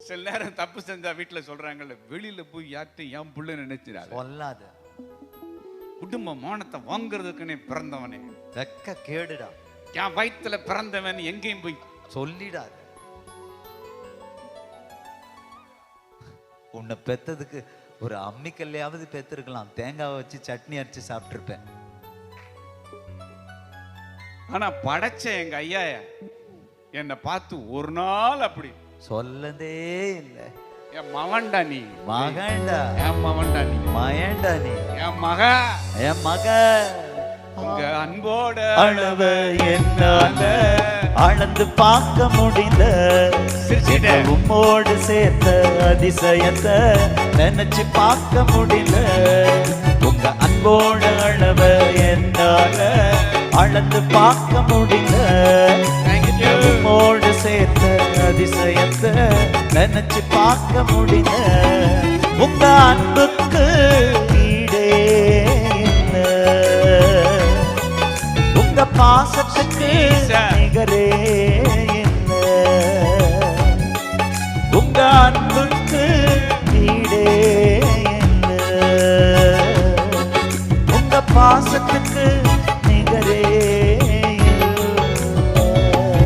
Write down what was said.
சில நேரம் தப்பு செஞ்சா வீட்டுல சொல்றாங்கல்ல, வெளியில போய் யார்கிட்ட என் புள்ள நினைச்சிடாது, சொல்லாத. குடும்ப மானத்தை வாங்குறதுக்குன்னே பிறந்தவனே, வெக்க கேடுடா, என் வயிற்றுல பிறந்தவன் எங்கேயும் போய் சொல்லிடாத. உன்னை பெத்ததுக்கு ஒரு அம்மிக்கல்லையாவது பெத்திருக்கலாம், தேங்காவை வச்சு சட்னி அரைச்சு சாப்பிட்டுருப்பேன். ஆனா படைச்ச எங்க ஐயா என்னை பார்த்து ஒரு நாள் அப்படி சொல்லதே இல்ல. என் மவன்டா நீ, மகன்டா, என் மவன்டா நீ, மயன்டா நீ, என் மக, என் மக. உங்க அன்போட அளவு என்னால அளந்து பார்க்க முடியல, உம்மோடு சேர்த்த அதிசயத்தை நினைச்சு பார்க்க முடியல. உங்க அன்போட அளவு என்னால அளந்து பார்க்க முடியல, உம்மோடு சேர்த்த அதிசயத்தை நினைச்சு பார்க்க முடியல. உங்க அன்புக்கு ஈடே இல்ல, உங்க பாசத்துக்கு நிகரே இல்ல. உங்க அன்புக்கு ஈடே இல்ல, உங்க பாசத்துக்கு